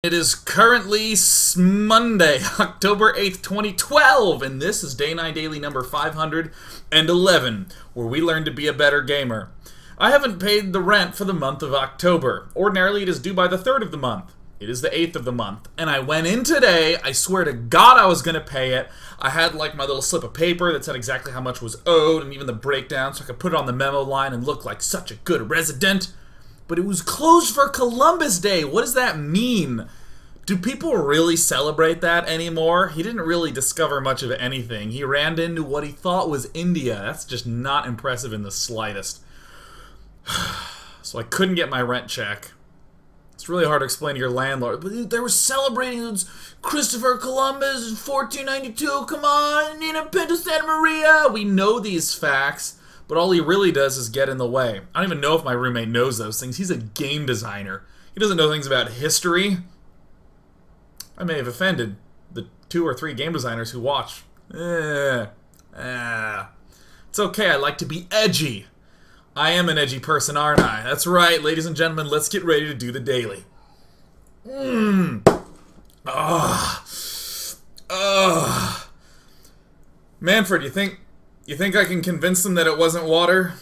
It is currently Monday, October 8th, 2012, and this is Day 9 Daily number 511, where we learn to be a better gamer. I haven't paid the rent for the month of October. Ordinarily, it is due by the 3rd of the month. It is the 8th of the month, and I went in today. I swear to God I was going to pay it. I had like my little slip of paper that said exactly how much was owed and even the breakdown so I could put it on the memo line and look like such a good resident. But it was closed for Columbus Day. What does that mean? Do people really celebrate that anymore? He didn't really discover much of anything. He ran into what he thought was India. That's just not impressive in the slightest. So I couldn't get my rent check. It's really hard to explain to your landlord. But they were celebrating Christopher Columbus in 1492. Come on, Nina Pinto Santa Maria. We know these facts. But all he really does is get in the way. I don't even know if my roommate knows those things. He's a game designer. He doesn't know things about history. I may have offended the 2 or 3 game designers who watch. It's okay, I like to be edgy. I am an edgy person, aren't I? That's right, ladies and gentlemen, let's get ready to do the daily. Manfred, you think I can convince them that it wasn't water?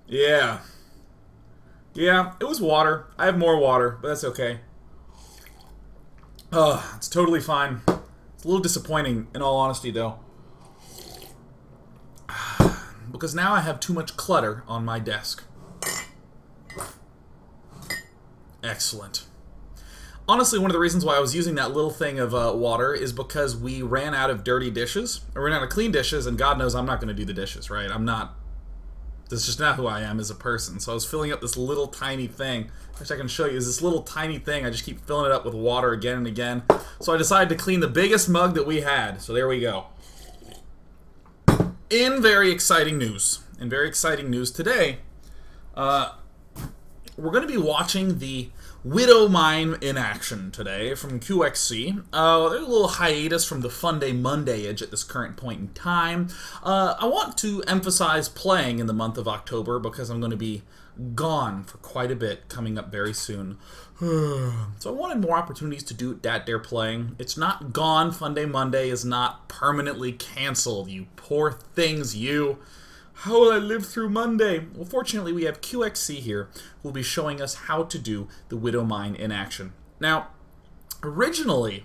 Yeah, it was water. I have more water, but that's okay. It's totally fine. It's a little disappointing, in all honesty, though. Because now I have too much clutter on my desk. Excellent. Honestly, one of the reasons why I was using that little thing of water is because we ran out of dirty dishes. Or ran out of clean dishes, and God knows I'm not going to do the dishes, right? That's just not who I am as a person. So I was filling up this little tiny thing, which I can show you is this little tiny thing. I just keep filling it up with water again and again. So I decided to clean the biggest mug that we had. So there we go. In very exciting news today, we're going to be watching the Widow Mine in action today from QXC. There's a little hiatus from the Fun Day Monday-age at this current point in time. I want to emphasize playing in the month of October because I'm going to be gone for quite a bit coming up very soon. So I wanted more opportunities to do that there playing. It's not gone. Fun Day Monday is not permanently canceled. You poor things, you. How will I live through Monday? Well, fortunately, we have QXC here who will be showing us how to do the Widow Mine in action. Now, originally,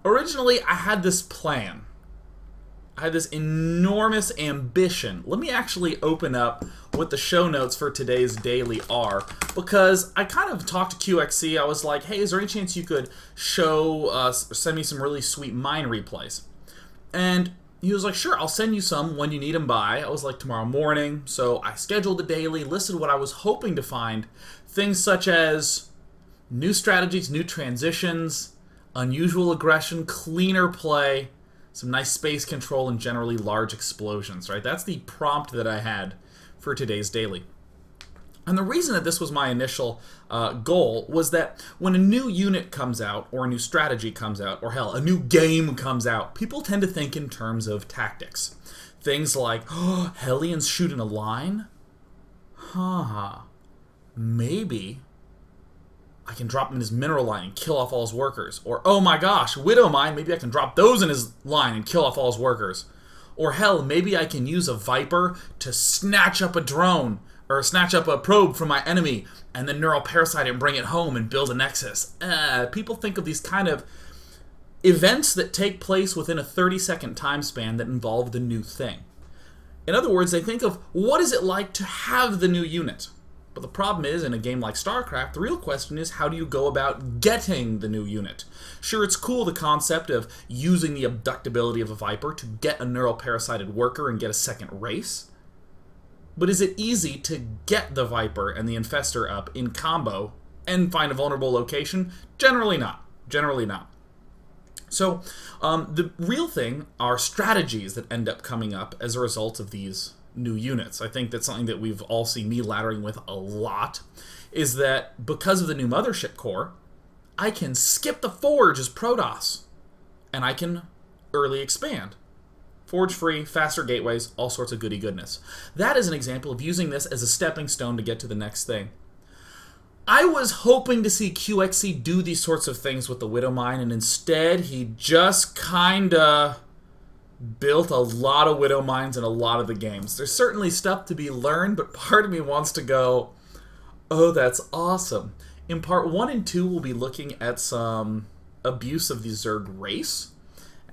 I had this plan. I had this enormous ambition. Let me actually open up what the show notes for today's daily are, because I kind of talked to QXC. I was like, hey, is there any chance you could show us, send me some really sweet mine replays? And he was like, sure, I'll send you some when you need them by. I was like, tomorrow morning. So I scheduled the daily, listed what I was hoping to find. Things such as new strategies, new transitions, unusual aggression, cleaner play, some nice space control, and generally large explosions, right? That's the prompt that I had for today's daily. And the reason that this was my initial goal was that when a new unit comes out, or a new strategy comes out, or hell, a new game comes out, people tend to think in terms of tactics. Things like, oh, Hellions shoot in a line? Maybe I can drop him in his mineral line and kill off all his workers. Or, oh my gosh, Widow Mine, maybe I can drop those in his line and kill off all his workers. Or hell, maybe I can use a Viper to snatch up a drone, or snatch up a probe from my enemy, and then neural parasite it and bring it home and build a nexus. People think of these kind of events that take place within a 30-second time span that involve the new thing. In other words, they think of what is it like to have the new unit. But the problem is, in a game like StarCraft, the real question is, how do you go about getting the new unit? Sure, it's cool, the concept of using the abductability of a Viper to get a neural parasited worker and get a second race. But is it easy to get the Viper and the Infestor up in combo and find a vulnerable location? Generally not. So, the real thing are strategies that end up coming up as a result of these new units. I think that's something that we've all seen me laddering with a lot, is that because of the new Mothership Core, I can skip the Forge as Protoss, and I can early expand. Forge free, faster gateways, all sorts of goody goodness. That is an example of using this as a stepping stone to get to the next thing. I was hoping to see QXC do these sorts of things with the Widow Mine, and instead he just kinda built a lot of Widow Mines in a lot of the games. There's certainly stuff to be learned, but part of me wants to go, oh, that's awesome. In part 1 and 2, we'll be looking at some abuse of the Zerg race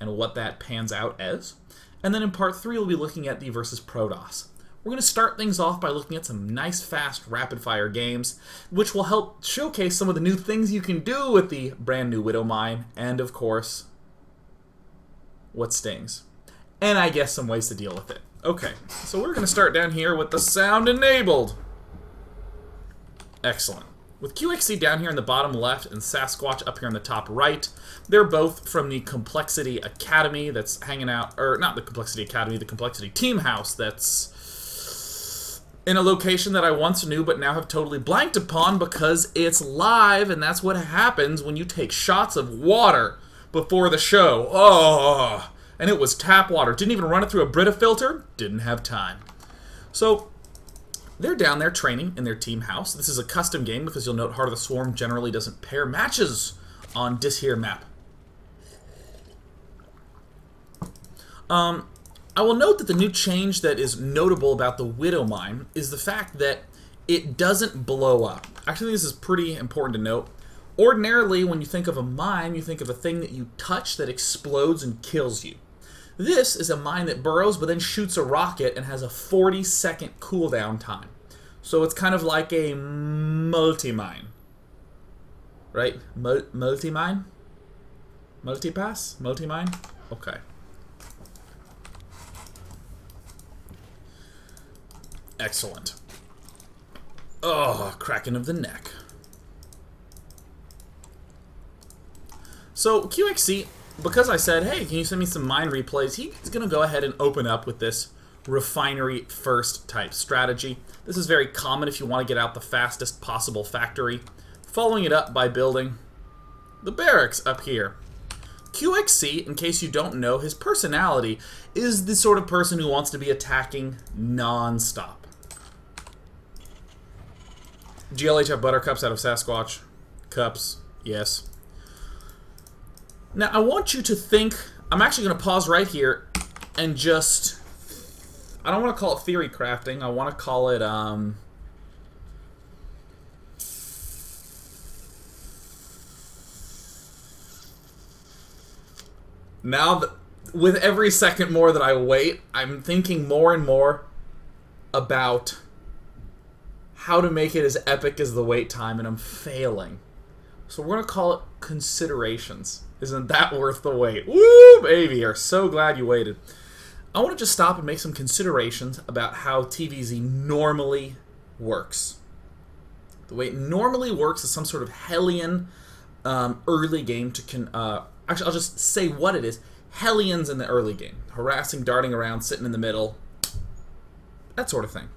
and what that pans out as. And then in part 3, we'll be looking at the versus Protoss. We're going to start things off by looking at some nice, fast, rapid-fire games, which will help showcase some of the new things you can do with the brand new Widow Mine, and of course, what stings. And I guess some ways to deal with it. Okay, so we're going to start down here with the sound enabled. Excellent. With QXC down here in the bottom left and Sasquatch up here in the top right, they're both from the Complexity Academy that's hanging out, or not the Complexity Academy, the Complexity Team House that's in a location that I once knew but now have totally blanked upon because it's live, and that's what happens when you take shots of water before the show. Oh, and it was tap water. Didn't even run it through a Brita filter. Didn't have time. So they're down there training in their team house. This is a custom game because you'll note Heart of the Swarm generally doesn't pair matches on this here map. I will note that the new change that is notable about the Widow Mine is the fact that it doesn't blow up. Actually, this is pretty important to note. Ordinarily, when you think of a mine, you think of a thing that you touch that explodes and kills you. This is a mine that burrows but then shoots a rocket and has a 40-second cooldown time. So it's kind of like a multi-mine. Right? Multi-mine? Multi-pass? Multi-mine? Okay. Excellent. Oh, cracking of the neck. So, QXC, because I said, hey, can you send me some mine replays, he's going to go ahead and open up with this refinery first type strategy. This is very common if you want to get out the fastest possible factory, following it up by building the barracks up here. QXC, in case you don't know, his personality is the sort of person who wants to be attacking non-stop. GLH have buttercups out of Sasquatch. Cups, yes. Now, I want you to think, I'm actually going to pause right here and just, I don't want to call it theory crafting, I want to call it, now that, with every second more that I wait, I'm thinking more and more about how to make it as epic as the wait time, and I'm failing. So we're going to call it considerations. Isn't that worth the wait? Woo, baby, are so glad you waited. I want to just stop and make some considerations about how TVZ normally works. The way it normally works is some sort of Hellion early game to... actually, I'll just say what it is. Hellions in the early game. Harassing, darting around, sitting in the middle. That sort of thing.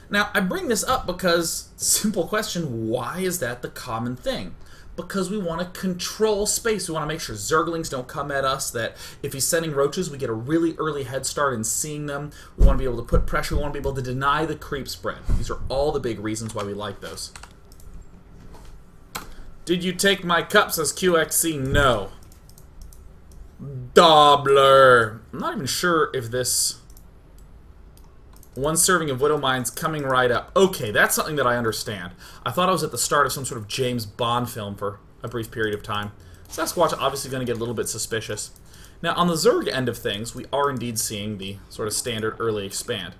Now, I bring this up because, simple question, why is that the common thing? Because we want to control space. We want to make sure Zerglings don't come at us, that if he's sending roaches, we get a really early head start in seeing them. We want to be able to put pressure. We want to be able to deny the creep spread. These are all the big reasons why we like those. Did you take my cups as QXC? No. Dobbler. I'm not even sure if this... One serving of Widow Mine's coming right up. Okay, that's something that I understand. I thought I was at the start of some sort of James Bond film for a brief period of time. Sasquatch obviously going to get a little bit suspicious. Now, on the Zerg end of things, we are indeed seeing the sort of standard early expand.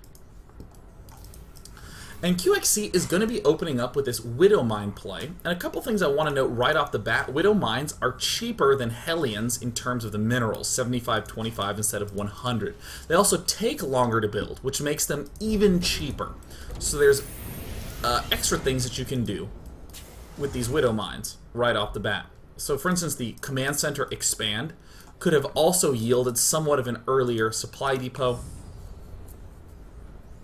And QXC is going to be opening up with this Widow Mine play. And a couple things I want to note right off the bat. Widow Mines are cheaper than Hellions in terms of the minerals, 75-25 instead of 100. They also take longer to build, which makes them even cheaper. So there's extra things that you can do with these Widow Mines right off the bat. So for instance, the Command Center Expand could have also yielded somewhat of an earlier supply depot,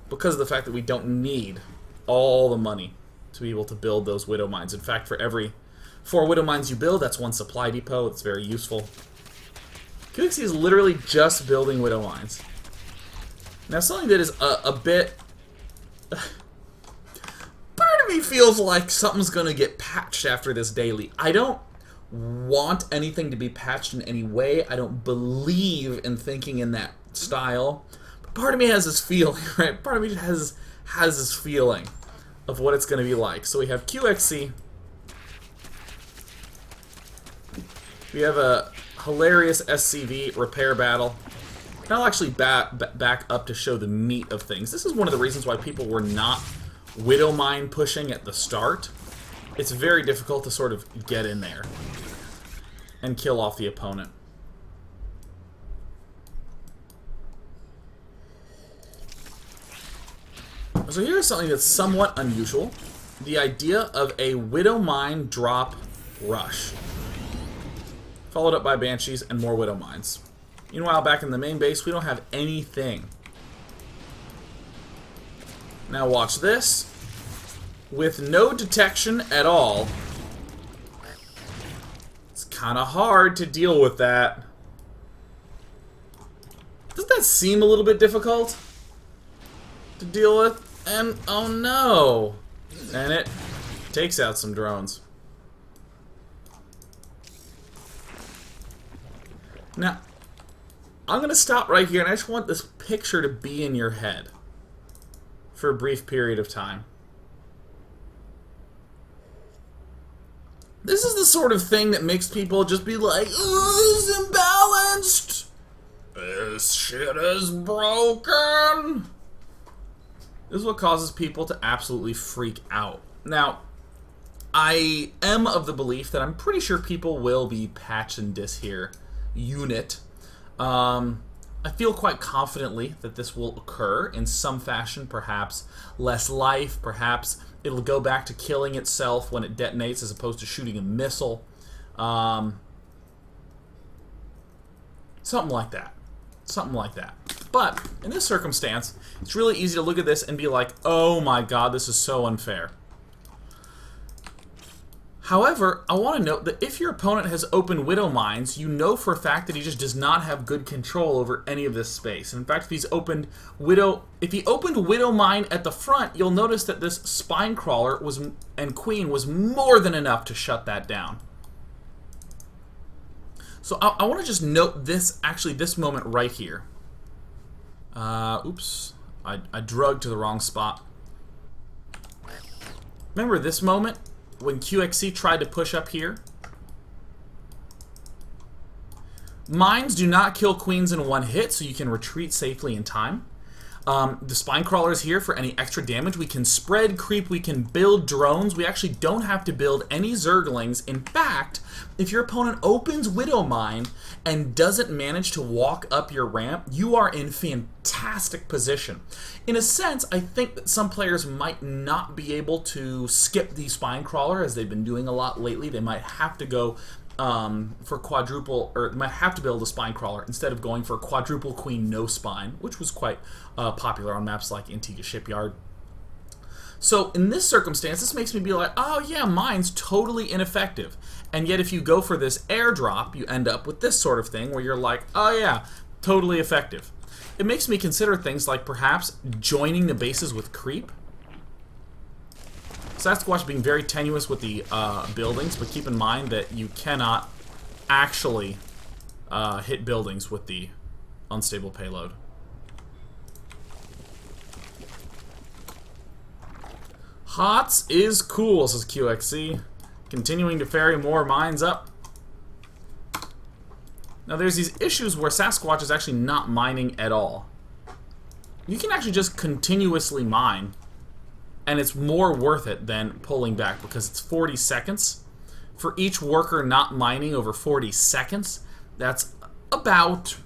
because of the fact that we don't need all the money to be able to build those Widow Mines. In fact, for every 4 Widow Mines you build, that's 1 supply depot. It's very useful. QXC is literally just building Widow Mines. Now, something that is a bit... Part of me feels like something's going to get patched after this daily. I don't want anything to be patched in any way. I don't believe in thinking in that style. But part of me has this feeling, right? Part of me has this feeling of what it's going to be like. So we have QXC. We have a hilarious SCV repair battle. And I'll actually back up to show the meat of things. This is one of the reasons why people were not Widow Mine pushing at the start. It's very difficult to sort of get in there and kill off the opponent. So here's something that's somewhat unusual. The idea of a Widow Mine drop rush. Followed up by Banshees and more Widow Mines. Meanwhile, back in the main base, we don't have anything. Now watch this. With no detection at all, it's kind of hard to deal with that. Doesn't that seem a little bit difficult to deal with? And, oh no! And it takes out some drones. Now, I'm going to stop right here, and I just want this picture to be in your head for a brief period of time. This is the sort of thing that makes people just be like, "Oh, this is imbalanced! This shit is broken!" This is what causes people to absolutely freak out. Now, I am of the belief that I'm pretty sure people will be patching this here unit. I feel quite confidently that this will occur in some fashion, perhaps less life, perhaps it'll go back to killing itself when it detonates as opposed to shooting a missile. Something like that. Something like that. But in this circumstance, it's really easy to look at this and be like, oh my god, this is so unfair. However, I want to note that if your opponent has opened Widow Mines, you know for a fact that he just does not have good control over any of this space. And in fact, if he opened Widow Mine at the front, you'll notice that this Spine Crawler and Queen was more than enough to shut that down. So I want to just note this, actually, this moment right here. Oops, I drugged to the wrong spot. Remember this moment? When QXC tried to push up here? Mines do not kill queens in one hit, so you can retreat safely in time. The Spine Crawler is here for any extra damage. We can spread creep, we can build drones. We actually don't have to build any Zerglings. In fact, if your opponent opens Widow Mine and doesn't manage to walk up your ramp, you are in fantastic position. In a sense, I think that some players might not be able to skip the Spine Crawler, as they've been doing a lot lately. They might have to go for quadruple, or might have to build a Spine Crawler instead of going for quadruple Queen no spine, which was quite popular on maps like Antigua Shipyard. So in this circumstance, this makes me be like, oh yeah, mine's totally ineffective. And yet if you go for this airdrop, you end up with this sort of thing where you're like, oh yeah, totally effective. It makes me consider things like perhaps joining the bases with creep. Sasquatch being very tenuous with the buildings, but keep in mind that you cannot actually hit buildings with the unstable payload. HotS is cool, says QXC. Continuing to ferry more mines up. Now there's these issues where Sasquatch is actually not mining at all. You can actually just continuously mine, and it's more worth it than pulling back because it's 40 seconds. For each worker not mining over 40 seconds, that's about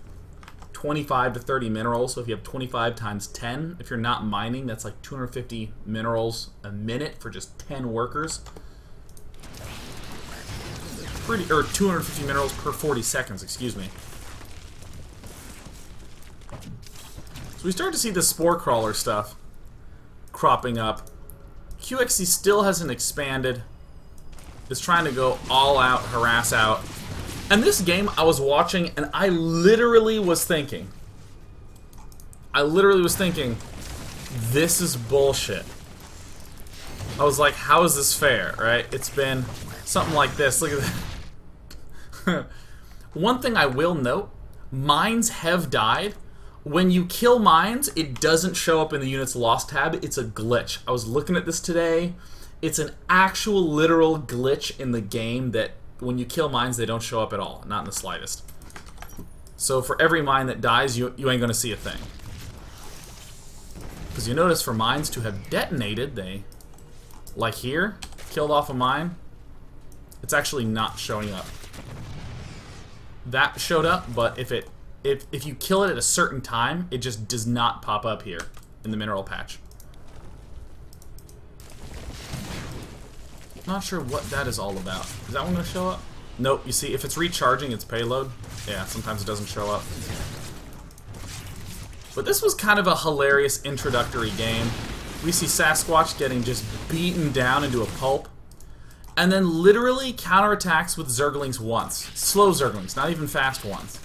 25 to 30 minerals. So if you have 25 times 10, if you're not mining, that's like 250 minerals a minute for just 10 workers. Or 250 minerals per 40 seconds, excuse me. So we start to see the Spore Crawler stuff cropping up. QXC still hasn't expanded. Is trying to go all out, harass out. And this game, I was watching, and I literally was thinking, this is bullshit. I was like, how is this fair, right? It's been something like this. Look at that. One thing I will note, mines have died. When you kill mines, it doesn't show up in the unit's lost tab. It's a glitch. I was looking at this today. It's an actual literal glitch in the game that when you kill mines, they don't show up at all. Not in the slightest. So for every mine that dies, you ain't going to see a thing. Because you notice for mines to have detonated, they, like here, killed off a mine, it's actually not showing up. That showed up, but if you kill it at a certain time, it just does not pop up here in the mineral patch. Not sure what that is all about. Is that one going to show up? Nope. You see, if it's recharging its payload, yeah, sometimes it doesn't show up. But this was kind of a hilarious introductory game. We see Sasquatch getting just beaten down into a pulp, and then literally counterattacks with Zerglings once. Slow Zerglings, not even fast ones.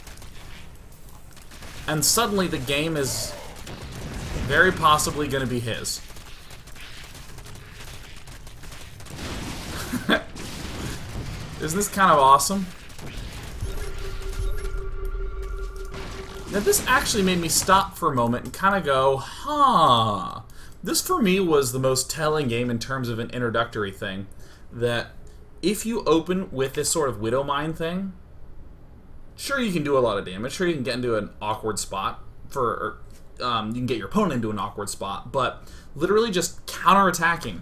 And suddenly the game is very possibly going to be his. Isn't this kind of awesome? Now this actually made me stop for a moment and kind of go, huh. This for me was the most telling game in terms of an introductory thing. That if you open with this sort of Widow Mine thing, sure you can do a lot of damage, sure you can get into an awkward spot, you can get your opponent into an awkward spot, but literally just counterattacking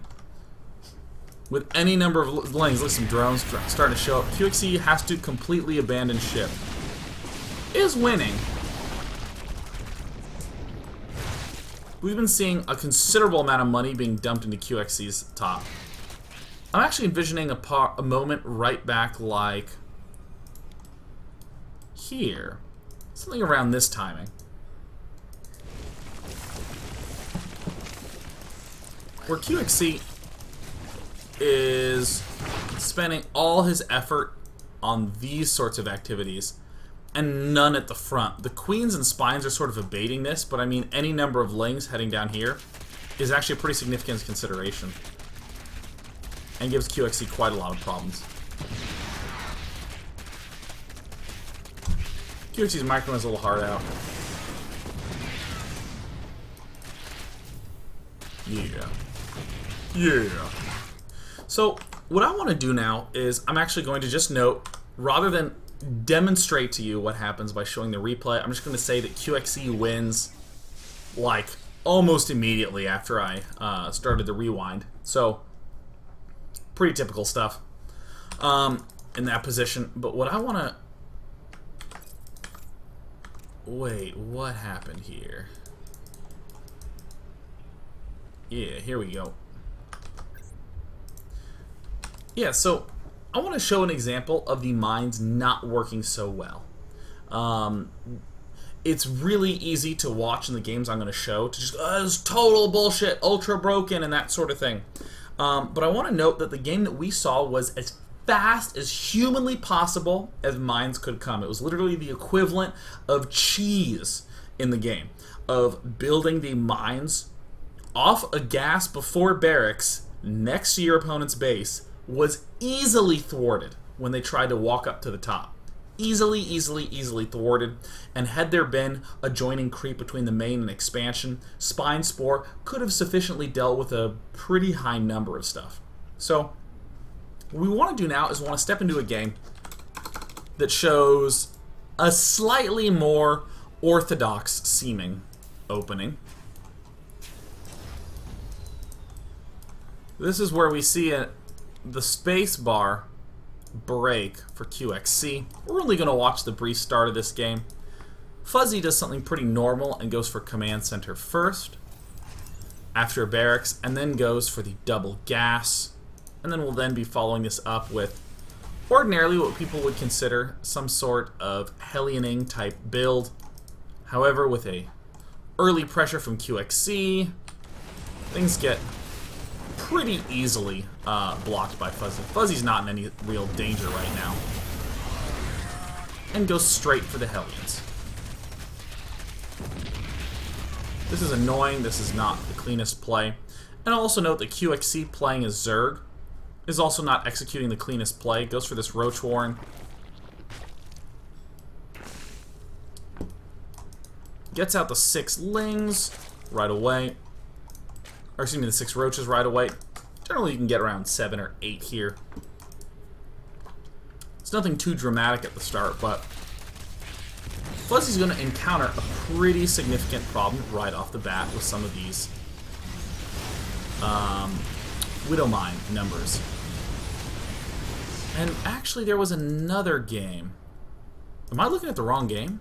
with any number of lanes. Look, some drones starting to show up. QXC has to completely abandon ship. Is winning. We've been seeing a considerable amount of money being dumped into QXC's top. I'm actually envisioning a moment right back like here. Something around this timing. Where QXC is spending all his effort on these sorts of activities and none at the front. The queens and spines are sort of abating this, but I mean any number of lings heading down here is actually a pretty significant consideration and gives QXC quite a lot of problems. QXC's micro is a little hard out. Yeah. Yeah. So, what I want to do now is I'm actually going to just note, rather than demonstrate to you what happens by showing the replay, I'm just going to say that QXC wins, like, almost immediately after I started the rewind. So, pretty typical stuff in that position. But what I want to... Wait, what happened here? Yeah, here we go. Yeah, so I want to show an example of the mines not working so well. It's really easy to watch in the games I'm going to show to just, it's total bullshit, ultra broken, and that sort of thing. But I want to note that the game that we saw was as fast as humanly possible as mines could come. It was literally the equivalent of cheese in the game, of building the mines off a gas before barracks next to your opponent's base was easily thwarted when they tried to walk up to the top. Easily thwarted. And had there been a joining creep between the main and expansion, Spine Spore could have sufficiently dealt with a pretty high number of stuff. So, what we want to do now is we want to step into a game that shows a slightly more orthodox seeming opening. This is where we see the space bar break for QXC. We're only going to watch the brief start of this game. Fuzzy does something pretty normal and goes for command center first, after barracks, and then goes for the double gas. And then we'll then be following this up with ordinarily what people would consider some sort of Hellioning type build. However, with a early pressure from QXC, things get pretty easily blocked by Fuzzy. Fuzzy's not in any real danger right now. and goes straight for the Hellions. This is annoying. This is not the cleanest play. And I'll also note that QXC playing as Zerg is also not executing the cleanest play. Goes for this Roach Warren. Gets out the 6 Lings right away. Or excuse me, the 6 Roaches right away. Generally you can get around 7 or 8 here. It's nothing too dramatic at the start, but Fuzzy's going to encounter a pretty significant problem right off the bat with some of these Widowmine numbers. And actually there was another game. Am I looking at the wrong game?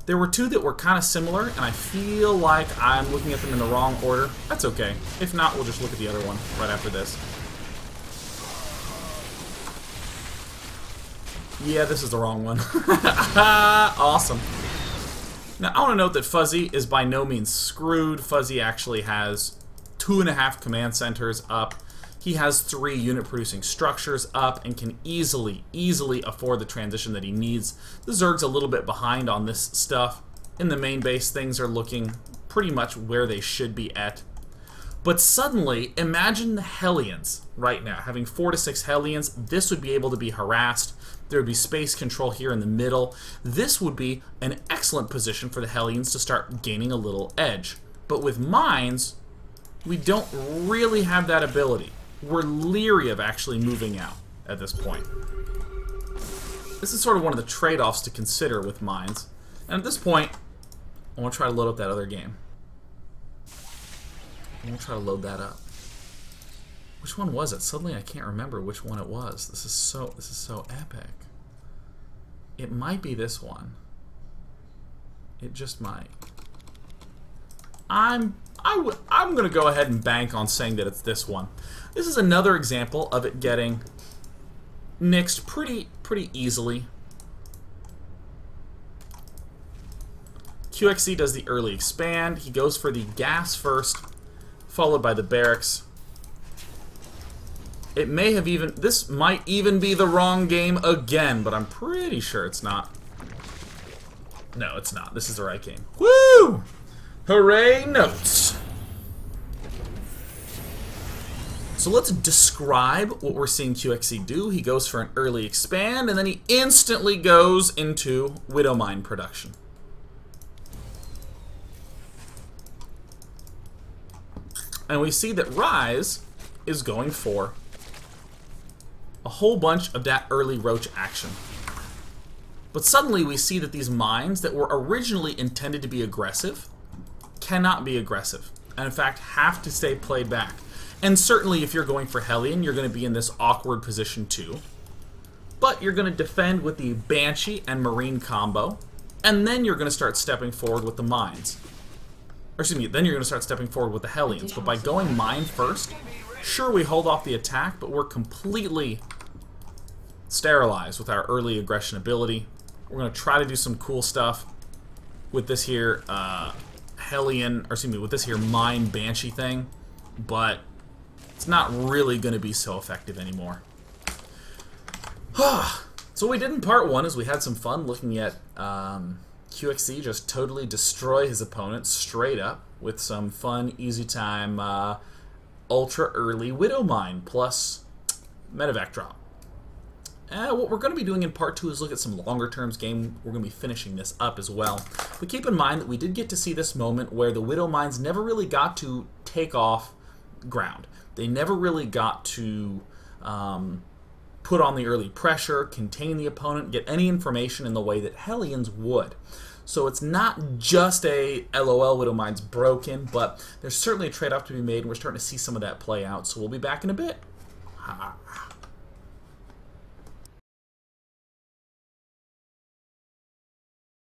There were 2 that were kind of similar, and I feel like I'm looking at them in the wrong order. That's okay. If not, we'll just look at the other one right after this. Yeah, this is the wrong one. Awesome. Now, I want to note that Fuzzy is by no means screwed. Fuzzy actually has 2.5 command centers up. He has 3 unit-producing structures up and can easily afford the transition that he needs. The Zerg's a little bit behind on this stuff. In the main base, things are looking pretty much where they should be at. But suddenly, imagine the Hellions right now. Having 4 to 6 Hellions, this would be able to be harassed. There would be space control here in the middle. This would be an excellent position for the Hellions to start gaining a little edge. But with mines, we don't really have that ability. We're leery of actually moving out at this point. This is sort of one of the trade-offs to consider with mines. And at this point, I want to try to load up that other game. I want to try to load that up. Which one was it? Suddenly I can't remember which one it was. This is so epic. It might be this one. It just might. I'm going to go ahead and bank on saying that it's this one. This is another example of it getting nixed pretty easily. QXC does the early expand. He goes for the gas first, followed by the barracks. It may have even... This might even be the wrong game again, but I'm pretty sure it's not. No, it's not. This is the right game. Woo! Hooray notes! So let's describe what we're seeing QXC do. He goes for an early expand, and then he instantly goes into Widowmine production. And we see that Rise is going for a whole bunch of that early Roach action. But suddenly we see that these mines that were originally intended to be aggressive cannot be aggressive, and in fact have to stay played back. And certainly if you're going for Hellion, you're going to be in this awkward position too. But you're going to defend with the Banshee and Marine combo, and then you're going to start stepping forward with the mines. Or excuse me, then you're going to start stepping forward with the Hellions. But by going mine first, sure, we hold off the attack, but we're completely sterilized with our early aggression ability. We're going to try to do some cool stuff with this here Hellion, or excuse me, with this here mine Banshee thing, but it's not really going to be so effective anymore. So what we did in part 1 is we had some fun looking at QXC just totally destroy his opponent straight up with some fun, easy time, ultra early Widowmine plus medevac drop. What we're going to be doing in part 2 is look at some longer terms game. We're going to be finishing this up as well. But keep in mind that we did get to see this moment where the Widowmines never really got to take off ground. They never really got to put on the early pressure, contain the opponent, get any information in the way that Hellions would. So it's not just a LOL Widowmine's broken, but there's certainly a trade-off to be made, and we're starting to see some of that play out. So we'll be back in a bit.